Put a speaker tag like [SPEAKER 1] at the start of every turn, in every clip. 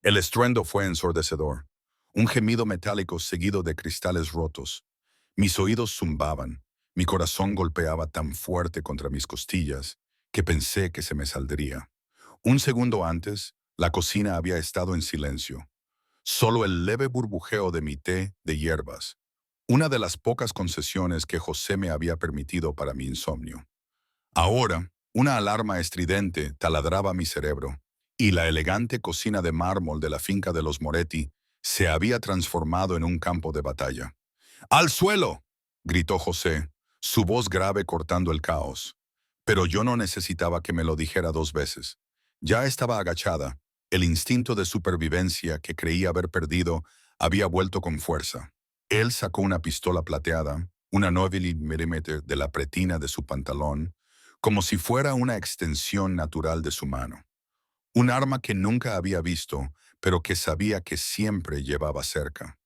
[SPEAKER 1] El estruendo fue ensordecedor. Un gemido metálico seguido de cristales rotos. Mis oídos zumbaban. Mi corazón golpeaba tan fuerte contra mis costillas que pensé que se me saldría. Un segundo antes, la cocina había estado en silencio. Solo el leve burbujeo de mi té de hierbas, una de las pocas concesiones que José me había permitido para mi insomnio. Ahora, una alarma estridente taladraba mi cerebro, y la elegante cocina de mármol de la finca de los Moretti se había transformado en un campo de batalla. ¡Al suelo!, gritó José, su voz grave cortando el caos. Pero yo no necesitaba que me lo dijera dos veces. Ya estaba agachada. El instinto de supervivencia que creía haber perdido había vuelto con fuerza. Él sacó una pistola plateada, una 9 mm de la pretina de su pantalón, como si fuera una extensión natural de su mano. Un arma que nunca había visto, pero que sabía que siempre llevaba cerca.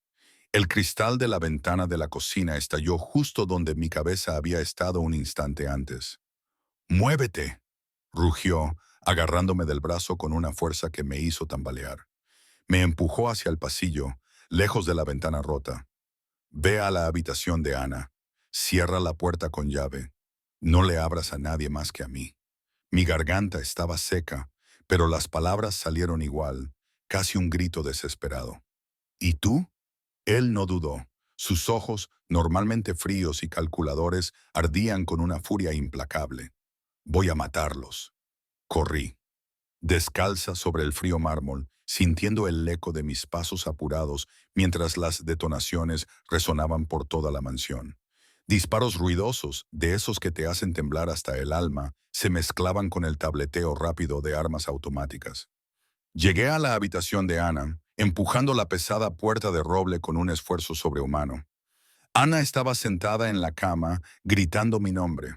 [SPEAKER 1] El cristal de la ventana de la cocina estalló justo donde mi cabeza había estado un instante antes. ¡Muévete!, rugió, agarrándome del brazo con una fuerza que me hizo tambalear. Me empujó hacia el pasillo, lejos de la ventana rota. Ve a la habitación de Ana. Cierra la puerta con llave. No le abras a nadie más que a mí. Mi garganta estaba seca, pero las palabras salieron igual, casi un grito desesperado. ¿Y tú? Él no dudó. Sus ojos, normalmente fríos y calculadores, ardían con una furia implacable. Voy a matarlos. Corrí, descalza sobre el frío mármol, sintiendo el eco de mis pasos apurados mientras las detonaciones resonaban por toda la mansión. Disparos ruidosos, de esos que te hacen temblar hasta el alma, se mezclaban con el tableteo rápido de armas automáticas. Llegué a la habitación de Ana, empujando la pesada puerta de roble con un esfuerzo sobrehumano. Ana estaba sentada en la cama, gritando mi nombre.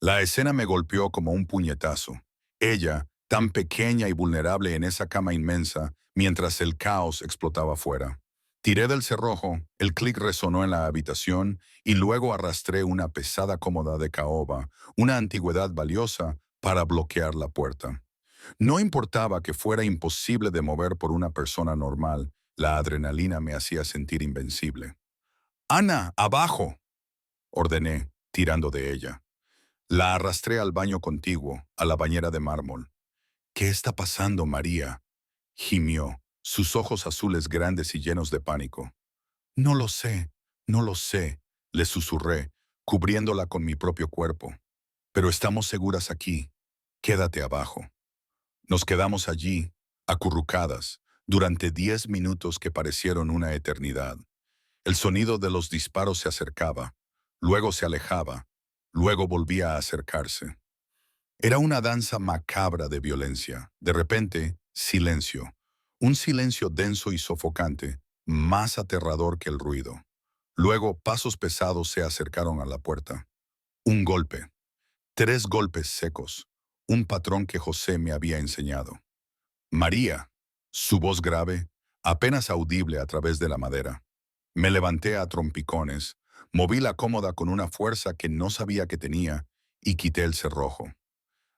[SPEAKER 1] La escena me golpeó como un puñetazo. Ella, tan pequeña y vulnerable en esa cama inmensa, mientras el caos explotaba fuera. Tiré del cerrojo, el clic resonó en la habitación y luego arrastré una pesada cómoda de caoba, una antigüedad valiosa, para bloquear la puerta. No importaba que fuera imposible de mover por una persona normal, la adrenalina me hacía sentir invencible. «¡Ana, abajo!», ordené, tirando de ella. La arrastré al baño contiguo, a la bañera de mármol. «¿Qué está pasando, María?», gimió, sus ojos azules grandes y llenos de pánico. «No lo sé, no lo sé», le susurré, cubriéndola con mi propio cuerpo. «Pero estamos seguras aquí. Quédate abajo». Nos quedamos allí, acurrucadas, durante 10 minutos que parecieron una eternidad. El sonido de los disparos se acercaba, luego se alejaba, luego volvía a acercarse. Era una danza macabra de violencia. De repente, silencio. Un silencio denso y sofocante, más aterrador que el ruido. Luego, pasos pesados se acercaron a la puerta. Un golpe. 3 golpes secos. Un patrón que José me había enseñado. «María», su voz grave, apenas audible a través de la madera. Me levanté a trompicones, moví la cómoda con una fuerza que no sabía que tenía y quité el cerrojo.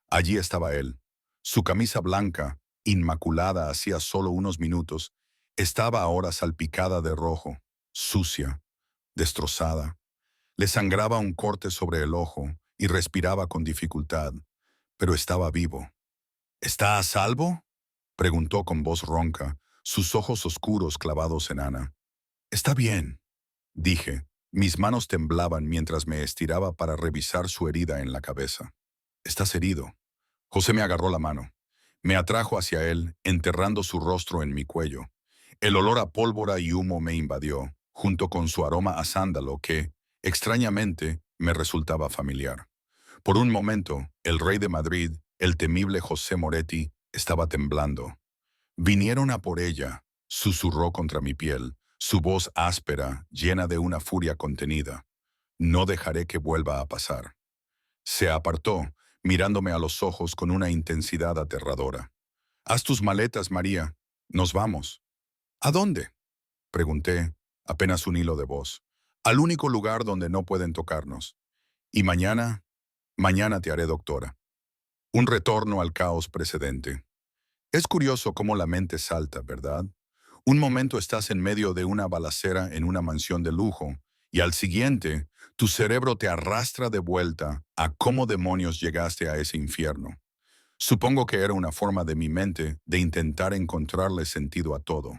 [SPEAKER 1] Allí estaba él. Su camisa blanca, inmaculada hacía solo unos minutos, estaba ahora salpicada de rojo, sucia, destrozada. Le sangraba un corte sobre el ojo y respiraba con dificultad, pero estaba vivo. «¿Está a salvo?», preguntó con voz ronca, sus ojos oscuros clavados en Ana. «Está bien», dije. Mis manos temblaban mientras me estiraba para revisar su herida en la cabeza. «Estás herido». José me agarró la mano. Me atrajo hacia él, enterrando su rostro en mi cuello. El olor a pólvora y humo me invadió, junto con su aroma a sándalo que, extrañamente, me resultaba familiar. Por un momento, el rey de Madrid, el temible José Moretti, estaba temblando. «Vinieron a por ella», susurró contra mi piel, su voz áspera, llena de una furia contenida. «No dejaré que vuelva a pasar». Se apartó, mirándome a los ojos con una intensidad aterradora. «Haz tus maletas, María. Nos vamos». «¿A dónde?», pregunté, apenas un hilo de voz. «Al único lugar donde no pueden tocarnos. Y mañana te haré doctora». Un retorno al caos precedente. Es curioso cómo la mente salta, ¿verdad? Un momento estás en medio de una balacera en una mansión de lujo y al siguiente, tu cerebro te arrastra de vuelta a cómo demonios llegaste a ese infierno. Supongo que era una forma de mi mente de intentar encontrarle sentido a todo,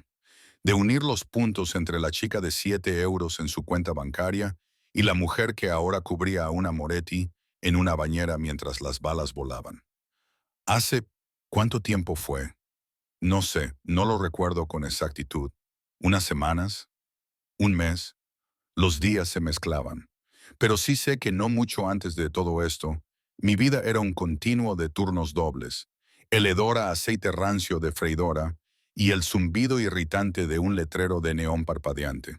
[SPEAKER 1] de unir los puntos entre la chica de 7 euros en su cuenta bancaria y la mujer que ahora cubría a una Moretti en una bañera mientras las balas volaban. ¿Hace cuánto tiempo fue? No sé, no lo recuerdo con exactitud. ¿Unas semanas? ¿Un mes? Los días se mezclaban. Pero sí sé que no mucho antes de todo esto, mi vida era un continuo de turnos dobles, el hedor a aceite rancio de freidora y el zumbido irritante de un letrero de neón parpadeante.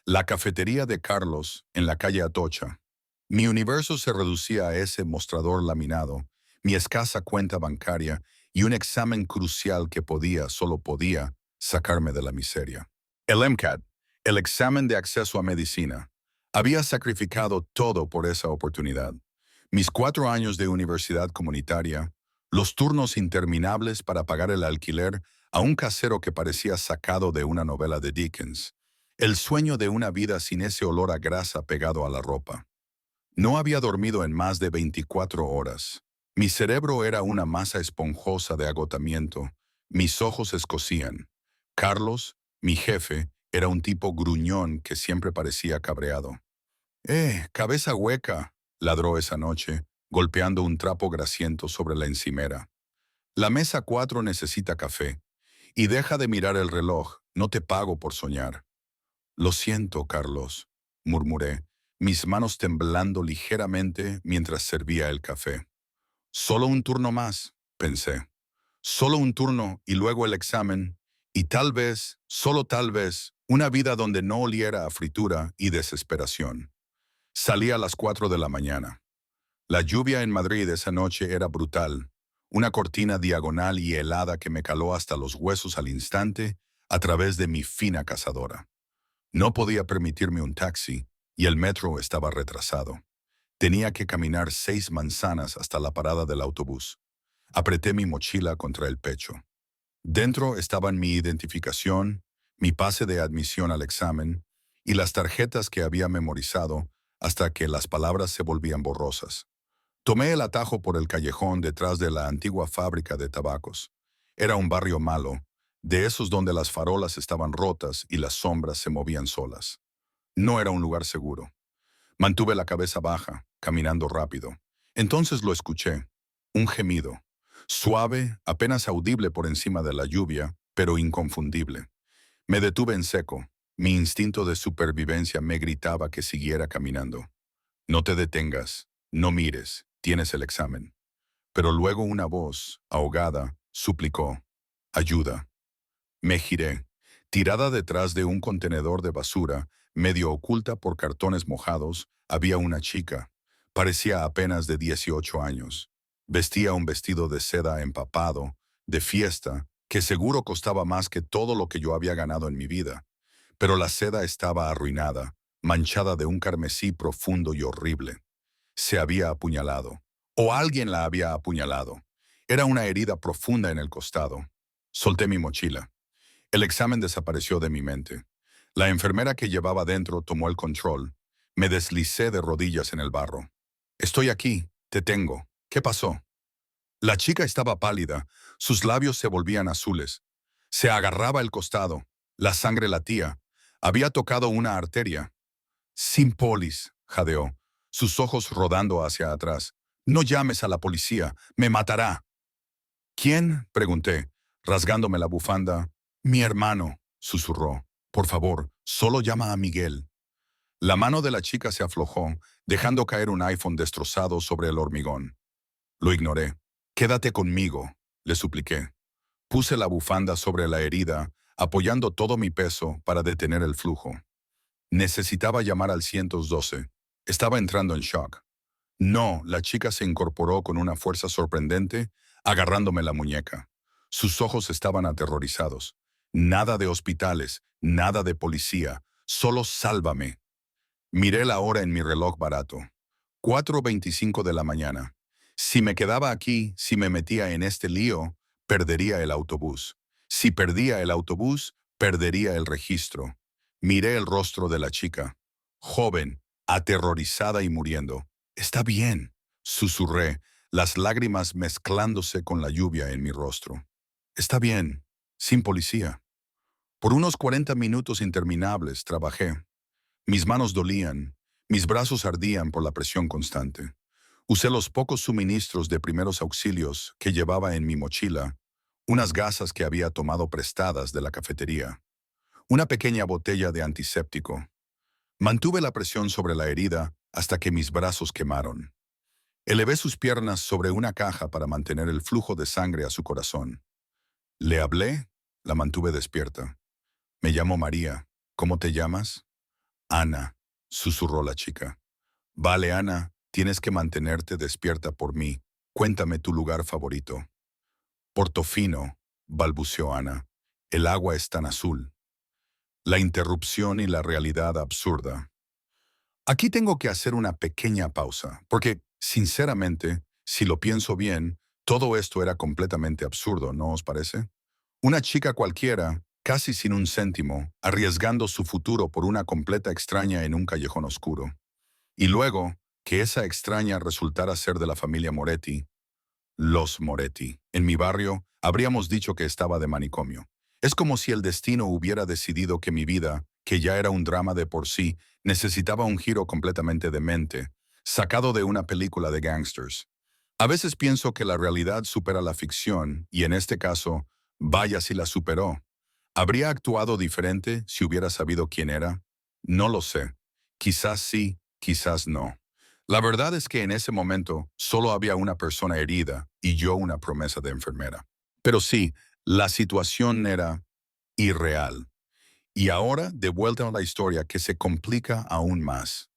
[SPEAKER 1] La cafetería de Carlos, en la calle Atocha. Mi universo se reducía a ese mostrador laminado, mi escasa cuenta bancaria y un examen crucial que solo podía, sacarme de la miseria. El MCAT, el examen de acceso a medicina. Había sacrificado todo por esa oportunidad. Mis 4 años de universidad comunitaria, los turnos interminables para pagar el alquiler a un casero que parecía sacado de una novela de Dickens, el sueño de una vida sin ese olor a grasa pegado a la ropa. No había dormido en más de 24 horas. Mi cerebro era una masa esponjosa de agotamiento. Mis ojos escocían. Carlos, mi jefe, era un tipo gruñón que siempre parecía cabreado. Cabeza hueca, ladró esa noche, golpeando un trapo grasiento sobre la encimera. La mesa 4 necesita café. Y deja de mirar el reloj, no te pago por soñar. Lo siento, Carlos, murmuré, mis manos temblando ligeramente mientras servía el café. Solo un turno más, pensé. Solo un turno y luego el examen, y tal vez, solo tal vez, una vida donde no oliera a fritura y desesperación. Salí a las 4 de la mañana. La lluvia en Madrid esa noche era brutal, una cortina diagonal y helada que me caló hasta los huesos al instante a través de mi fina cazadora. No podía permitirme un taxi y el metro estaba retrasado. Tenía que caminar 6 manzanas hasta la parada del autobús. Apreté mi mochila contra el pecho. Dentro estaban mi identificación, mi pase de admisión al examen y las tarjetas que había memorizado hasta que las palabras se volvían borrosas. Tomé el atajo por el callejón detrás de la antigua fábrica de tabacos. Era un barrio malo, de esos donde las farolas estaban rotas y las sombras se movían solas. No era un lugar seguro. Mantuve la cabeza baja, caminando rápido. Entonces lo escuché. Un gemido. Suave, apenas audible por encima de la lluvia, pero inconfundible. Me detuve en seco. Mi instinto de supervivencia me gritaba que siguiera caminando. No te detengas. No mires. Tienes el examen. Pero luego una voz, ahogada, suplicó. Ayuda. Me giré. Tirada detrás de un contenedor de basura, medio oculta por cartones mojados, había una chica. Parecía apenas de 18 años. Vestía un vestido de seda empapado, de fiesta, que seguro costaba más que todo lo que yo había ganado en mi vida. Pero la seda estaba arruinada, manchada de un carmesí profundo y horrible. Se había apuñalado. O alguien la había apuñalado. Era una herida profunda en el costado. Solté mi mochila. El examen desapareció de mi mente. La enfermera que llevaba dentro tomó el control. Me deslicé de rodillas en el barro. Estoy aquí, te tengo. ¿Qué pasó? La chica estaba pálida, sus labios se volvían azules. Se agarraba el costado, la sangre latía. Había tocado una arteria. Sin polis, jadeó, sus ojos rodando hacia atrás. No llames a la policía, me matará. ¿Quién? Pregunté, rasgándome la bufanda. Mi hermano, susurró. Por favor, solo llama a Miguel. La mano de la chica se aflojó, dejando caer un iPhone destrozado sobre el hormigón. Lo ignoré. Quédate conmigo, le supliqué. Puse la bufanda sobre la herida, apoyando todo mi peso para detener el flujo. Necesitaba llamar al 112. Estaba entrando en shock. No, la chica se incorporó con una fuerza sorprendente, agarrándome la muñeca. Sus ojos estaban aterrorizados. Nada de hospitales, nada de policía, solo sálvame. Miré la hora en mi reloj barato. 4:25 de la mañana. Si me quedaba aquí, si me metía en este lío, perdería el autobús. Si perdía el autobús, perdería el registro. Miré el rostro de la chica, joven, aterrorizada y muriendo. «Está bien», susurré, las lágrimas mezclándose con la lluvia en mi rostro. «Está bien, sin policía». Por unos 40 minutos interminables trabajé. Mis manos dolían, mis brazos ardían por la presión constante. Usé los pocos suministros de primeros auxilios que llevaba en mi mochila, unas gasas que había tomado prestadas de la cafetería, una pequeña botella de antiséptico. Mantuve la presión sobre la herida hasta que mis brazos quemaron. Elevé sus piernas sobre una caja para mantener el flujo de sangre a su corazón. Le hablé, la mantuve despierta. «Me llamo María. ¿Cómo te llamas?» «Ana», susurró la chica. «Vale, Ana, tienes que mantenerte despierta por mí. Cuéntame tu lugar favorito». «Portofino», balbuceó Ana. «El agua es tan azul». La interrupción y la realidad absurda. Aquí tengo que hacer una pequeña pausa, porque, sinceramente, si lo pienso bien, todo esto era completamente absurdo, ¿no os parece? Una chica cualquiera, casi sin un céntimo, arriesgando su futuro por una completa extraña en un callejón oscuro. Y luego, que esa extraña resultara ser de la familia Moretti. Los Moretti. En mi barrio, habríamos dicho que estaba de manicomio. Es como si el destino hubiera decidido que mi vida, que ya era un drama de por sí, necesitaba un giro completamente demente, sacado de una película de gangsters. A veces pienso que la realidad supera la ficción, y en este caso, vaya si la superó. ¿Habría actuado diferente si hubiera sabido quién era? No lo sé. Quizás sí, quizás no. La verdad es que en ese momento solo había una persona herida y yo una promesa de enfermera. Pero sí, la situación era irreal. Y ahora, de vuelta a la historia que se complica aún más.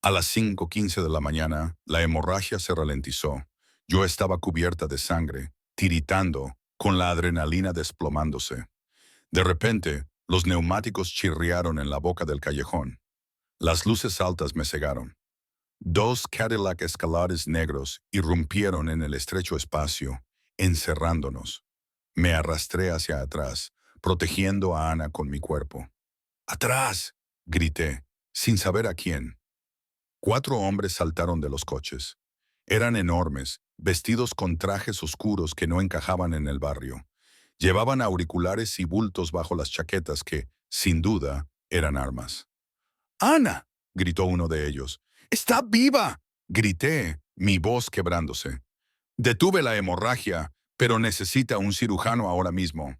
[SPEAKER 1] A las 5:15 de la mañana, la hemorragia se ralentizó. Yo estaba cubierta de sangre, tiritando, con la adrenalina desplomándose. De repente, los neumáticos chirriaron en la boca del callejón. Las luces altas me cegaron. Dos Cadillac Escalades negros irrumpieron en el estrecho espacio, encerrándonos. Me arrastré hacia atrás, protegiendo a Ana con mi cuerpo. «¡Atrás!», grité, sin saber a quién. 4 hombres saltaron de los coches. Eran enormes, vestidos con trajes oscuros que no encajaban en el barrio. Llevaban auriculares y bultos bajo las chaquetas que, sin duda, eran armas. «¡Ana!», gritó uno de ellos. «¡Está viva!», grité, mi voz quebrándose. «Detuve la hemorragia, pero necesita un cirujano ahora mismo».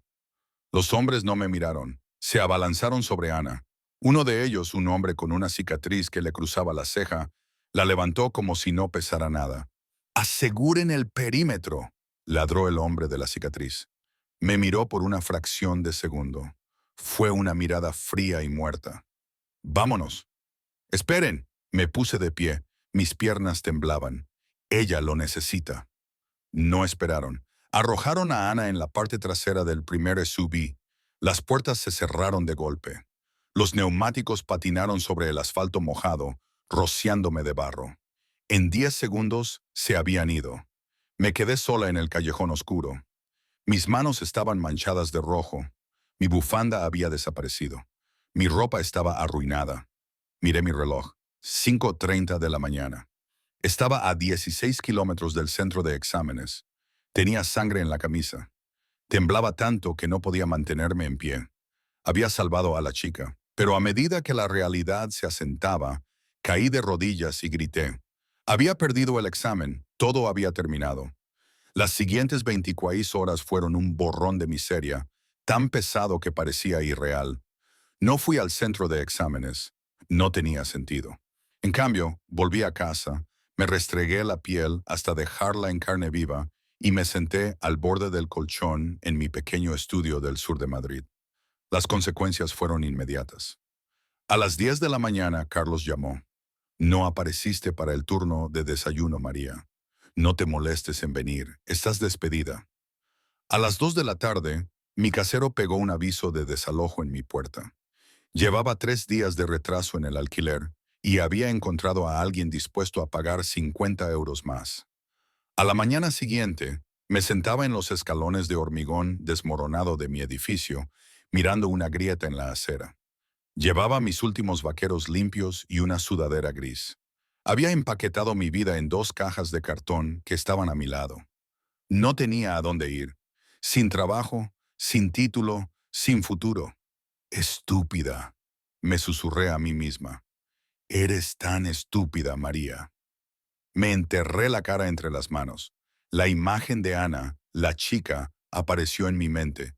[SPEAKER 1] Los hombres no me miraron. Se abalanzaron sobre Ana. Uno de ellos, un hombre con una cicatriz que le cruzaba la ceja, la levantó como si no pesara nada. «¡Aseguren el perímetro!», ladró el hombre de la cicatriz. Me miró por una fracción de segundo. Fue una mirada fría y muerta. «¡Vámonos!». «Esperen», me puse de pie. Mis piernas temblaban. «Ella lo necesita». No esperaron. Arrojaron a Ana en la parte trasera del primer SUV. Las puertas se cerraron de golpe. Los neumáticos patinaron sobre el asfalto mojado, rociándome de barro. En 10 segundos se habían ido. Me quedé sola en el callejón oscuro. Mis manos estaban manchadas de rojo. Mi bufanda había desaparecido. Mi ropa estaba arruinada. Miré mi reloj. 5:30 de la mañana. Estaba a 16 kilómetros del centro de exámenes. Tenía sangre en la camisa. Temblaba tanto que no podía mantenerme en pie. Había salvado a la chica, pero a medida que la realidad se asentaba, caí de rodillas y grité. Había perdido el examen, todo había terminado. Las siguientes 24 horas fueron un borrón de miseria, tan pesado que parecía irreal. No fui al centro de exámenes. No tenía sentido. En cambio, volví a casa, me restregué la piel hasta dejarla en carne viva y me senté al borde del colchón en mi pequeño estudio del sur de Madrid. Las consecuencias fueron inmediatas. A las 10 de la mañana, Carlos llamó. «No apareciste para el turno de desayuno, María. No te molestes en venir, estás despedida». A las 2 de la tarde, mi casero pegó un aviso de desalojo en mi puerta. Llevaba 3 días de retraso en el alquiler y había encontrado a alguien dispuesto a pagar 50 euros más. A la mañana siguiente, Me sentaba en los escalones de hormigón desmoronado de mi edificio, mirando una grieta en la acera. Llevaba mis últimos vaqueros limpios y una sudadera gris. Había empaquetado mi vida en 2 cajas de cartón que estaban a mi lado. No tenía a dónde ir. Sin trabajo, sin título, sin futuro. Estúpida, me susurré a mí misma. Eres tan estúpida, María. Me enterré la cara entre las manos. La imagen de Ana, la chica, apareció en mi mente.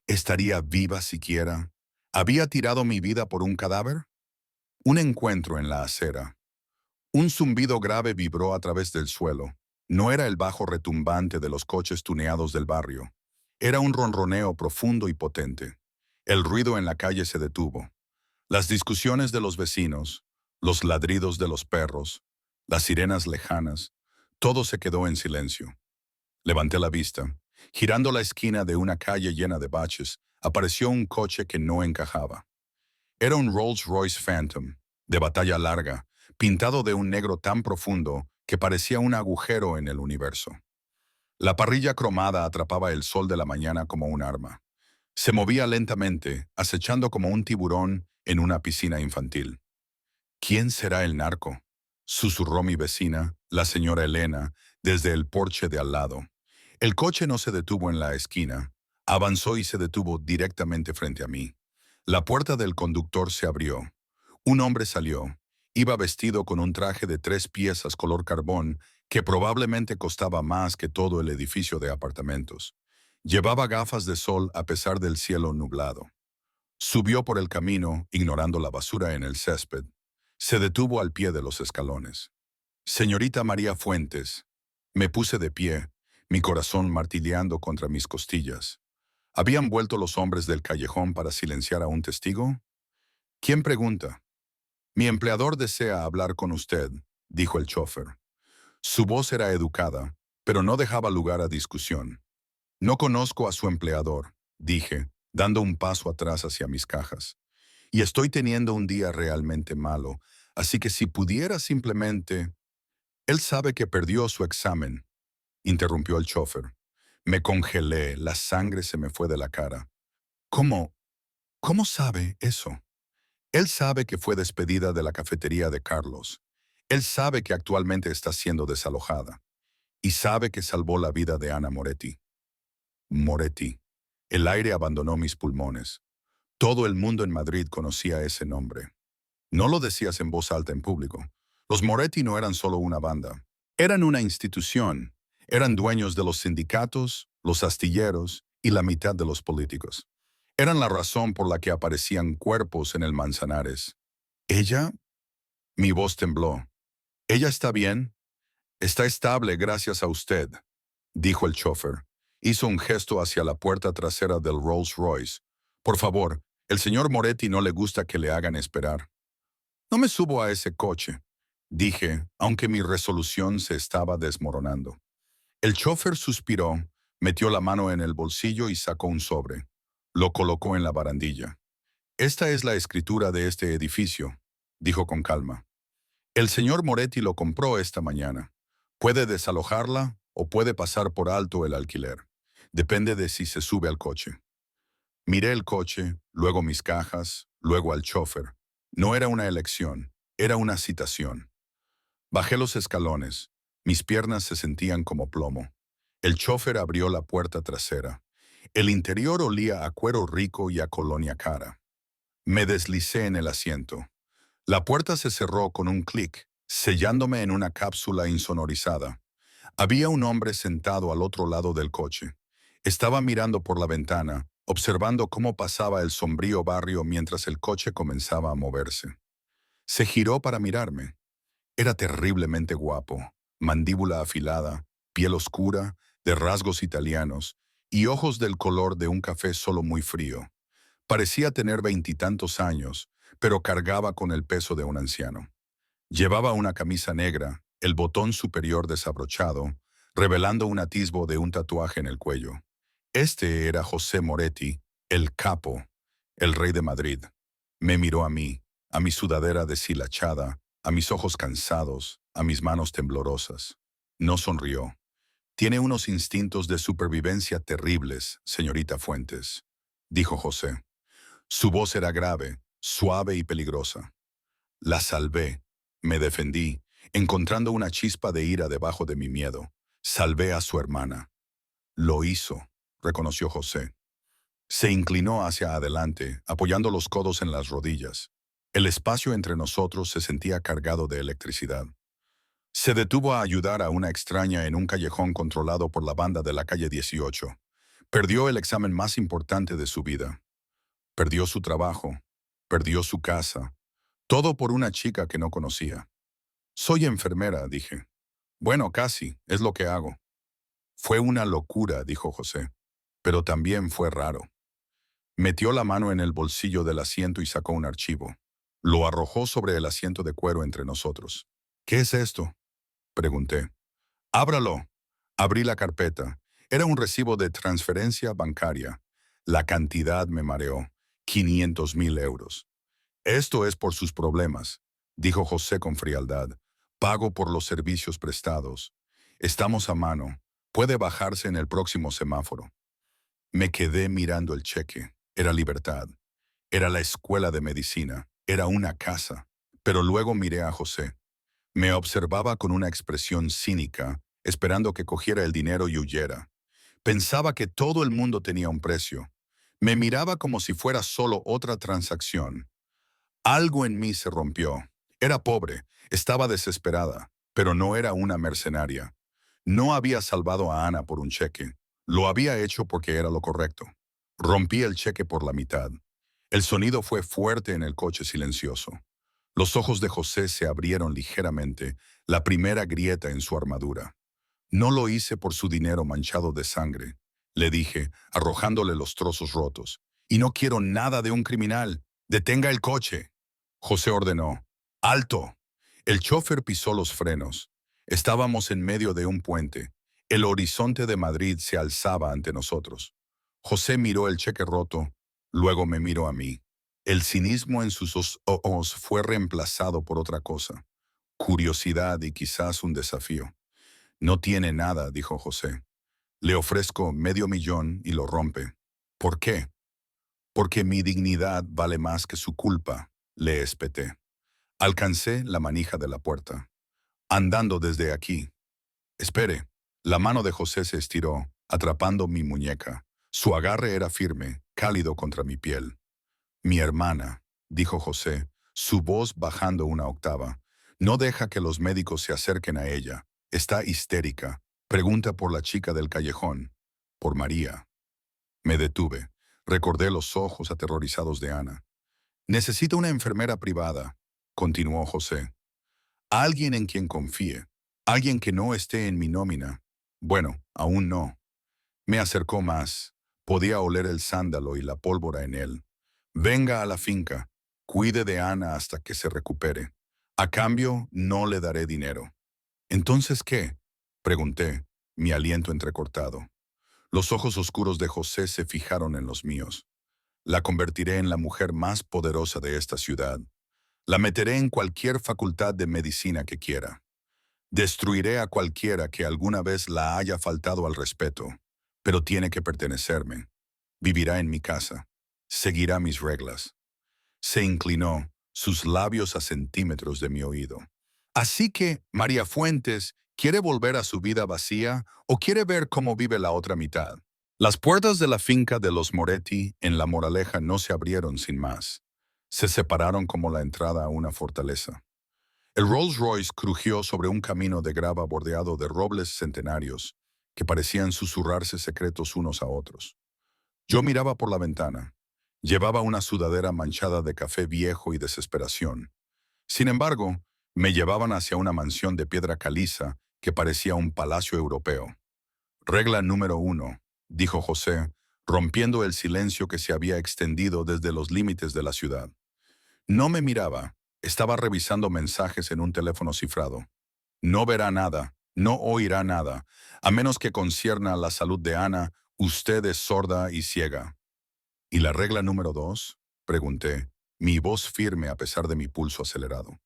[SPEAKER 1] ¿Estaría viva siquiera? ¿Había tirado mi vida por un cadáver? Un encuentro en la acera. Un zumbido grave vibró a través del suelo. No era el bajo retumbante de los coches tuneados del barrio. Era un ronroneo profundo y potente. El ruido en la calle se detuvo. Las discusiones de los vecinos, los ladridos de los perros, las sirenas lejanas, todo se quedó en silencio. Levanté la vista. Girando la esquina de una calle llena de baches, apareció un coche que no encajaba. Era un Rolls-Royce Phantom, de batalla larga, pintado de un negro tan profundo que parecía un agujero en el universo. La parrilla cromada atrapaba el sol de la mañana como un arma. Se movía lentamente, acechando como un tiburón en una piscina infantil. ¿Quién será el narco?, susurró mi vecina, la señora Elena, desde el porche de al lado. El coche no se detuvo en la esquina. Avanzó y se detuvo directamente frente a mí. La puerta del conductor se abrió. Un hombre salió. Iba vestido con un traje de 3 piezas color carbón que probablemente costaba más que todo el edificio de apartamentos. Llevaba gafas de sol a pesar del cielo nublado. Subió por el camino, ignorando la basura en el césped. Se detuvo al pie de los escalones. Señorita María Fuentes. Me puse de pie, mi corazón martilleando contra mis costillas. ¿Habían vuelto los hombres del callejón para silenciar a un testigo? ¿Quién pregunta? Mi empleador desea hablar con usted, dijo el chofer. Su voz era educada, pero no dejaba lugar a discusión. No conozco a su empleador, dije, dando un paso atrás hacia mis cajas. Y estoy teniendo un día realmente malo, así que si pudiera simplemente... Él sabe que perdió su examen, interrumpió el chofer. Me congelé, la sangre se me fue de la cara. ¿Cómo? ¿Cómo sabe eso? Él sabe que fue despedida de la cafetería de Carlos. Él sabe que actualmente está siendo desalojada. Y sabe que salvó la vida de Ana Moretti. Moretti. El aire abandonó mis pulmones. Todo el mundo en Madrid conocía ese nombre. No lo decías en voz alta en público. Los Moretti no eran solo una banda. Eran una institución. Eran dueños de los sindicatos, los astilleros y la mitad de los políticos. Eran la razón por la que aparecían cuerpos en el Manzanares. ¿Ella? Mi voz tembló. ¿Ella está bien? Está estable gracias a usted, dijo el chofer. Hizo un gesto hacia la puerta trasera del Rolls Royce. Por favor, el señor Moretti no le gusta que le hagan esperar. No me subo a ese coche, dije, aunque mi resolución se estaba desmoronando. El chofer suspiró, metió la mano en el bolsillo y sacó un sobre. Lo colocó en la barandilla. Esta es la escritura de este edificio, dijo con calma. El señor Moretti lo compró esta mañana. Puede desalojarla o puede pasar por alto el alquiler. Depende de si se sube al coche. Miré el coche, luego mis cajas, luego al chofer. No era una elección, era una citación. Bajé los escalones. Mis piernas se sentían como plomo. El chofer abrió la puerta trasera. El interior olía a cuero rico y a colonia cara. Me deslicé en el asiento. La puerta se cerró con un clic, sellándome en una cápsula insonorizada. Había un hombre sentado al otro lado del coche. Estaba mirando por la ventana, observando cómo pasaba el sombrío barrio mientras el coche comenzaba a moverse. Se giró para mirarme. Era terriblemente guapo, mandíbula afilada, piel oscura, de rasgos italianos, y ojos del color de un café solo muy frío. Parecía tener 20 y tantos años, pero cargaba con el peso de un anciano. Llevaba una camisa negra, el botón superior desabrochado, revelando un atisbo de un tatuaje en el cuello. Este era José Moretti, el capo, el rey de Madrid. Me miró a mí, a mi sudadera deshilachada, a mis ojos cansados, a mis manos temblorosas. No sonrió. Tiene unos instintos de supervivencia terribles, señorita Fuentes, dijo José. Su voz era grave, suave y peligrosa. La salvé, me defendí, encontrando una chispa de ira debajo de mi miedo. Salvé a su hermana. Lo hizo, reconoció José. Se inclinó hacia adelante, apoyando los codos en las rodillas. El espacio entre nosotros se sentía cargado de electricidad. Se detuvo a ayudar a una extraña en un callejón controlado por la banda de la calle 18. Perdió el examen más importante de su vida. Perdió su trabajo. Perdió su casa. Todo por una chica que no conocía. Soy enfermera, dije. Bueno, casi, es lo que hago. Fue una locura, dijo José. Pero también fue raro. Metió la mano en el bolsillo del asiento y sacó un archivo. Lo arrojó sobre el asiento de cuero entre nosotros. ¿Qué es esto?, pregunté. Ábralo. Abrí la carpeta. Era un recibo de transferencia bancaria. La cantidad me mareó. 500,000 euros. Esto es por sus problemas, dijo José con frialdad. Pago por los servicios prestados. Estamos a mano. Puede bajarse en el próximo semáforo. Me quedé mirando el cheque. Era libertad. Era la escuela de medicina. Era una casa. Pero luego miré a José. Me observaba con una expresión cínica, esperando que cogiera el dinero y huyera. Pensaba que todo el mundo tenía un precio. Me miraba como si fuera solo otra transacción. Algo en mí se rompió. Era pobre, estaba desesperada, pero no era una mercenaria. No había salvado a Ana por un cheque. Lo había hecho porque era lo correcto. Rompí el cheque por la mitad. El sonido fue fuerte en el coche silencioso. Los ojos de José se abrieron ligeramente, la primera grieta en su armadura. No lo hice por su dinero manchado de sangre, le dije, arrojándole los trozos rotos. Y no quiero nada de un criminal. Detenga el coche. José ordenó. ¡Alto! El chofer pisó los frenos. Estábamos en medio de un puente. El horizonte de Madrid se alzaba ante nosotros. José miró el cheque roto, luego me miró a mí. El cinismo en sus ojos fue reemplazado por otra cosa. Curiosidad y quizás un desafío. No tiene nada, dijo José. Le ofrezco 500,000 y lo rompe. ¿Por qué? Porque mi dignidad vale más que su culpa, le espeté. Alcancé la manija de la puerta. Andando desde aquí. Espere. La mano de José se estiró, atrapando mi muñeca. Su agarre era firme, cálido contra mi piel. Mi hermana, dijo José, su voz bajando una octava. No deja que los médicos se acerquen a ella. Está histérica. Pregunta por la chica del callejón. Por María. Me detuve. Recordé los ojos aterrorizados de Ana. Necesito una enfermera privada, continuó José. Alguien en quien confíe. Alguien que no esté en mi nómina. Bueno, aún no. Me acercó más. Podía oler el sándalo y la pólvora en él. Venga a la finca. Cuide de Ana hasta que se recupere. A cambio, no le daré dinero. ¿Entonces qué?, pregunté, mi aliento entrecortado. Los ojos oscuros de José se fijaron en los míos. La convertiré en la mujer más poderosa de esta ciudad. La meteré en cualquier facultad de medicina que quiera. Destruiré a cualquiera que alguna vez la haya faltado al respeto, pero tiene que pertenecerme. Vivirá en mi casa. Seguirá mis reglas. Se inclinó, sus labios a centímetros de mi oído. Así que, María Fuentes, ¿quiere volver a su vida vacía o quiere ver cómo vive la otra mitad? Las puertas de la finca de los Moretti en La Moraleja no se abrieron sin más. Se separaron como la entrada a una fortaleza. El Rolls Royce crujió sobre un camino de grava bordeado de robles centenarios que parecían susurrarse secretos unos a otros. Yo miraba por la ventana. Llevaba una sudadera manchada de café viejo y desesperación. Sin embargo, me llevaban hacia una mansión de piedra caliza que parecía un palacio europeo. Regla número 1, dijo José, rompiendo el silencio que se había extendido desde los límites de la ciudad. No me miraba, estaba revisando mensajes en un teléfono cifrado. No verá nada, no oirá nada, a menos que concierna la salud de Ana, usted es sorda y ciega. ¿Y la regla número 2? Pregunté, mi voz firme a pesar de mi pulso acelerado.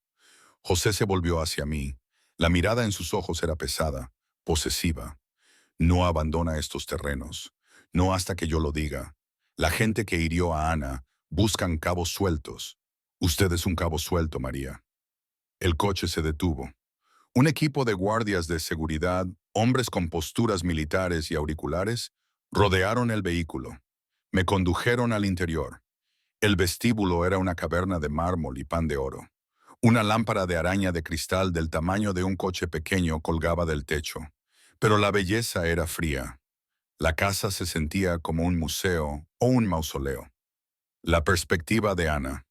[SPEAKER 1] José se volvió hacia mí. La mirada en sus ojos era pesada, posesiva. No abandona estos terrenos. No hasta que yo lo diga. La gente que hirió a Ana buscan cabos sueltos. Usted es un cabo suelto, María. El coche se detuvo. Un equipo de guardias de seguridad, hombres con posturas militares y auriculares, rodearon el vehículo. Me condujeron al interior. El vestíbulo era una caverna de mármol y pan de oro. Una lámpara de araña de cristal del tamaño de un coche pequeño colgaba del techo. Pero la belleza era fría. La casa se sentía como un museo o un mausoleo. La perspectiva de Ana.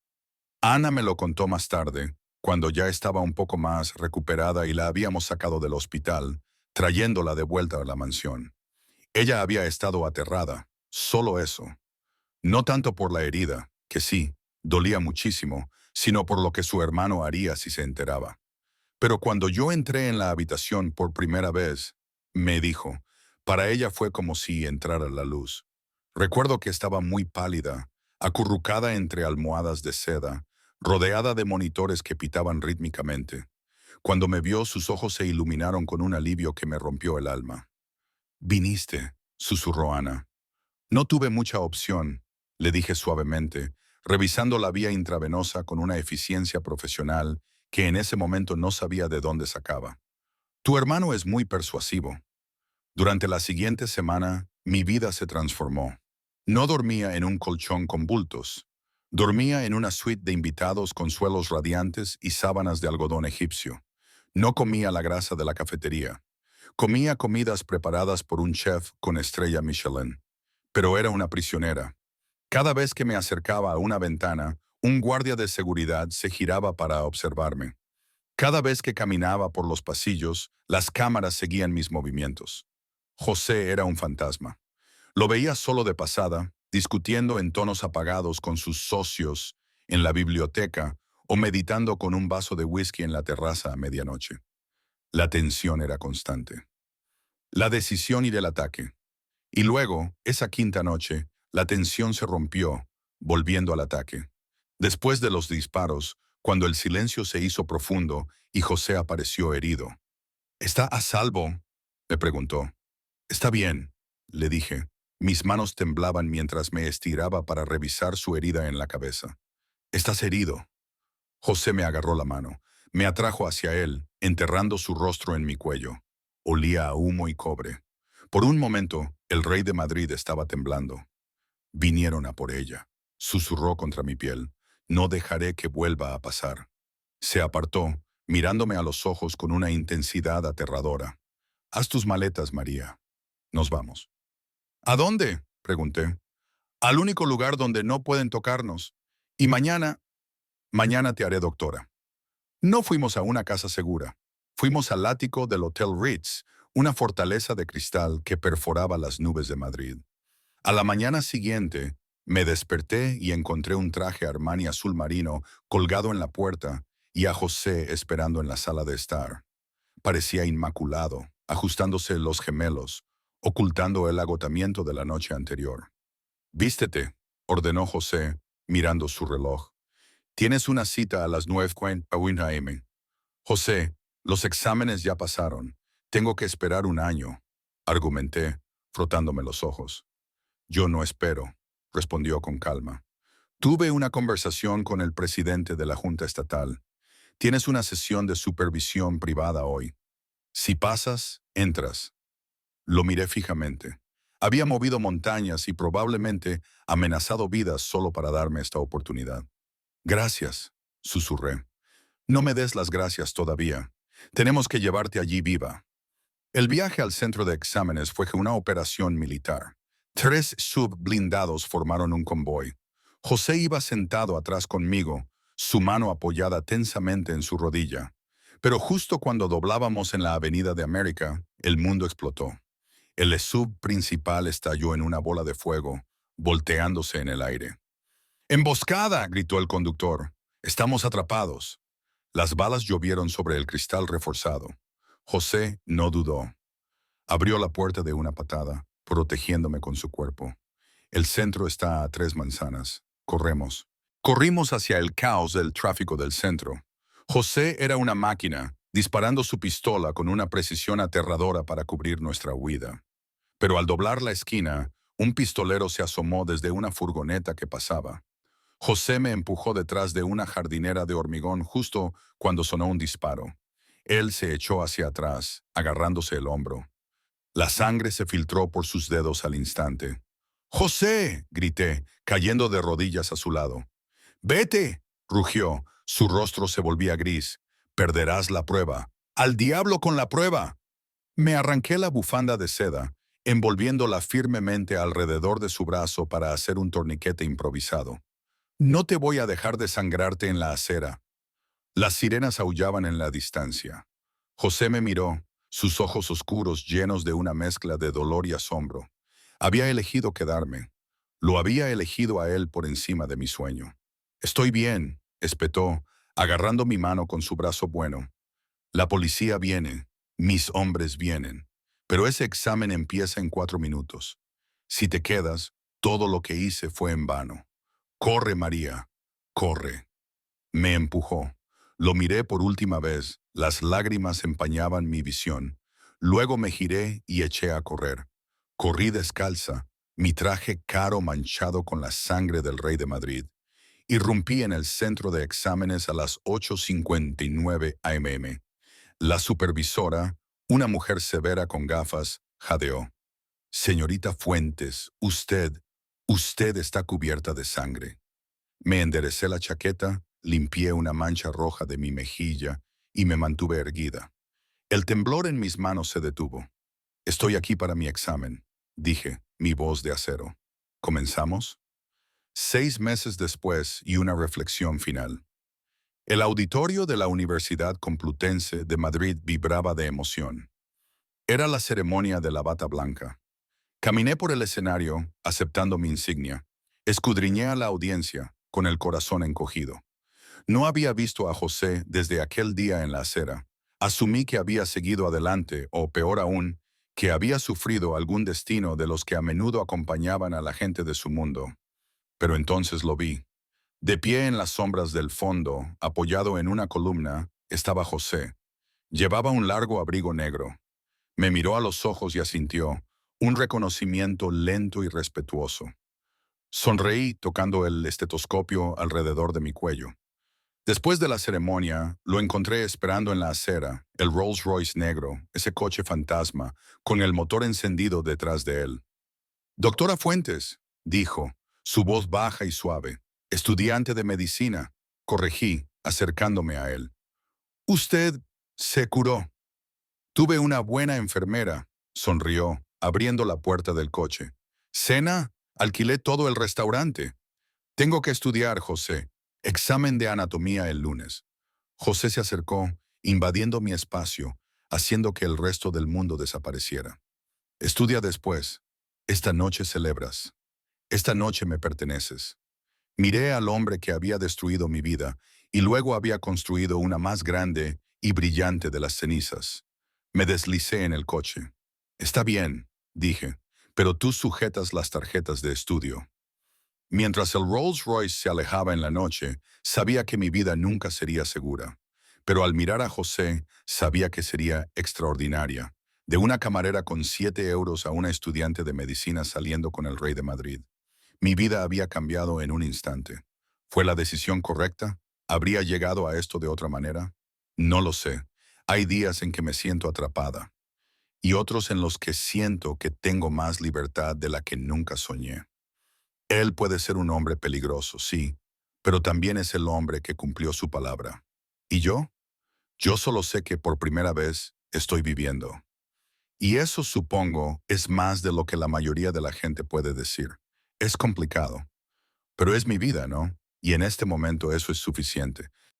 [SPEAKER 1] Ana me lo contó más tarde, cuando ya estaba un poco más recuperada y la habíamos sacado del hospital, trayéndola de vuelta a la mansión. Ella había estado aterrada, solo eso. No tanto por la herida, que sí, dolía muchísimo, sino por lo que su hermano haría si se enteraba. Pero cuando yo entré en la habitación por primera vez, me dijo, para ella fue como si entrara la luz. Recuerdo que estaba muy pálida, acurrucada entre almohadas de seda, rodeada de monitores que pitaban rítmicamente. Cuando me vio, sus ojos se iluminaron con un alivio que me rompió el alma. «Viniste», susurró Ana. «No tuve mucha opción», le dije suavemente, revisando la vía intravenosa con una eficiencia profesional que en ese momento no sabía de dónde sacaba. «Tu hermano es muy persuasivo». Durante la siguiente semana, mi vida se transformó. No dormía en un colchón con bultos. Dormía en una suite de invitados con suelos radiantes y sábanas de algodón egipcio. No comía la grasa de la cafetería. Comía comidas preparadas por un chef con estrella Michelin. Pero era una prisionera. Cada vez que me acercaba a una ventana, un guardia de seguridad se giraba para observarme. Cada vez que caminaba por los pasillos, las cámaras seguían mis movimientos. José era un fantasma. Lo veía solo de pasada, discutiendo en tonos apagados con sus socios en la biblioteca o meditando con un vaso de whisky en la terraza a medianoche. La tensión era constante. La decisión y del ataque. Y luego, esa quinta noche, la tensión se rompió, volviendo al ataque. Después de los disparos, cuando el silencio se hizo profundo y José apareció herido. «¿Está a salvo?», me preguntó. «Está bien», le dije. Mis manos temblaban mientras me estiraba para revisar su herida en la cabeza. «¿Estás herido?». José me agarró la mano. Me atrajo hacia él, enterrando su rostro en mi cuello. Olía a humo y cobre. Por un momento, el rey de Madrid estaba temblando. «Vinieron a por ella», susurró contra mi piel. «No dejaré que vuelva a pasar». Se apartó, mirándome a los ojos con una intensidad aterradora. «Haz tus maletas, María. Nos vamos». «¿A dónde?», pregunté. «Al único lugar donde no pueden tocarnos. Y mañana te haré doctora». No fuimos a una casa segura. Fuimos al ático del Hotel Ritz, una fortaleza de cristal que perforaba las nubes de Madrid. A la mañana siguiente, me desperté y encontré un traje Armani azul marino colgado en la puerta y a José esperando en la sala de estar. Parecía inmaculado, ajustándose los gemelos, ocultando el agotamiento de la noche anterior. «Vístete», ordenó José, mirando su reloj. «Tienes una cita a las 9:40 a.m. «José, los exámenes ya pasaron. Tengo que esperar un año», argumenté, frotándome los ojos. «Yo no espero», respondió con calma. «Tuve una conversación con el presidente de la Junta Estatal. Tienes una sesión de supervisión privada hoy. Si pasas, entras». Lo miré fijamente. Había movido montañas y probablemente amenazado vidas solo para darme esta oportunidad. «Gracias», susurré. «No me des las gracias todavía. Tenemos que llevarte allí viva». El viaje al centro de exámenes fue una operación militar. 3 subblindados formaron un convoy. José iba sentado atrás conmigo, su mano apoyada tensamente en su rodilla. Pero justo cuando doblábamos en la Avenida de América, el mundo explotó. El sub principal estalló en una bola de fuego, volteándose en el aire. «¡Emboscada!», gritó el conductor. «Estamos atrapados». Las balas llovieron sobre el cristal reforzado. José no dudó. Abrió la puerta de una patada, protegiéndome con su cuerpo. «El centro está a 3 manzanas. Corremos». Corrimos hacia el caos del tráfico del centro. José era una máquina, disparando su pistola con una precisión aterradora para cubrir nuestra huida. Pero al doblar la esquina, un pistolero se asomó desde una furgoneta que pasaba. José me empujó detrás de una jardinera de hormigón justo cuando sonó un disparo. Él se echó hacia atrás, agarrándose el hombro. La sangre se filtró por sus dedos al instante. ¡José!, grité, cayendo de rodillas a su lado. ¡Vete!, rugió. Su rostro se volvía gris. «Perderás la prueba. ¡Al diablo con la prueba!». Me arranqué la bufanda de seda, envolviéndola firmemente alrededor de su brazo para hacer un torniquete improvisado. «No te voy a dejar desangrarte en la acera». Las sirenas aullaban en la distancia. José me miró, sus ojos oscuros llenos de una mezcla de dolor y asombro. Había elegido quedarme. Lo había elegido a él por encima de mi sueño. «Estoy bien», espetó, agarrando mi mano con su brazo bueno. «La policía viene. Mis hombres vienen. Pero ese examen empieza en 4 minutos. Si te quedas, todo lo que hice fue en vano. Corre, María, corre». Me empujó. Lo miré por última vez, las lágrimas empañaban mi visión. Luego me giré y eché a correr. Corrí descalza, mi traje caro manchado con la sangre del rey de Madrid. Irrumpí en el centro de exámenes a las 8:59 am. La supervisora, una mujer severa con gafas, jadeó. «Señorita Fuentes, usted está cubierta de sangre». Me enderecé la chaqueta, limpié una mancha roja de mi mejilla y me mantuve erguida. El temblor en mis manos se detuvo. «Estoy aquí para mi examen», dije, mi voz de acero. ¿Comenzamos? 6 meses después y una reflexión final. El auditorio de la Universidad Complutense de Madrid vibraba de emoción. Era la ceremonia de la bata blanca. Caminé por el escenario, aceptando mi insignia. Escudriñé a la audiencia, con el corazón encogido. No había visto a José desde aquel día en la acera. Asumí que había seguido adelante, o peor aún, que había sufrido algún destino de los que a menudo acompañaban a la gente de su mundo. Pero entonces lo vi. De pie en las sombras del fondo, apoyado en una columna, estaba José. Llevaba un largo abrigo negro. Me miró a los ojos y asintió, un reconocimiento lento y respetuoso. Sonreí tocando el estetoscopio alrededor de mi cuello. Después de la ceremonia, lo encontré esperando en la acera, el Rolls Royce negro, ese coche fantasma, con el motor encendido detrás de él. «Doctora Fuentes», dijo, su voz baja y suave. «Estudiante de medicina», corregí, acercándome a él. «Usted se curó». «Tuve una buena enfermera», sonrió, abriendo la puerta del coche. «¿Cena? Alquilé todo el restaurante». «Tengo que estudiar, José. Examen de anatomía el lunes». José se acercó, invadiendo mi espacio, haciendo que el resto del mundo desapareciera. «Estudia después. Esta noche celebras. Esta noche me perteneces». Miré al hombre que había destruido mi vida y luego había construido una más grande y brillante de las cenizas. Me deslicé en el coche. «Está bien», dije, «pero tú sujetas las tarjetas de estudio». Mientras el Rolls Royce se alejaba en la noche, sabía que mi vida nunca sería segura. Pero al mirar a José, sabía que sería extraordinaria. De una camarera con 7 euros a una estudiante de medicina saliendo con el rey de Madrid. Mi vida había cambiado en un instante. ¿Fue la decisión correcta? ¿Habría llegado a esto de otra manera? No lo sé. Hay días en que me siento atrapada. Y otros en los que siento que tengo más libertad de la que nunca soñé. Él puede ser un hombre peligroso, sí, pero también es el hombre que cumplió su palabra. ¿Y yo? Yo solo sé que por primera vez estoy viviendo. Y eso, supongo, es más de lo que la mayoría de la gente puede decir. Es complicado. Pero es mi vida, ¿no? Y en este momento eso es suficiente.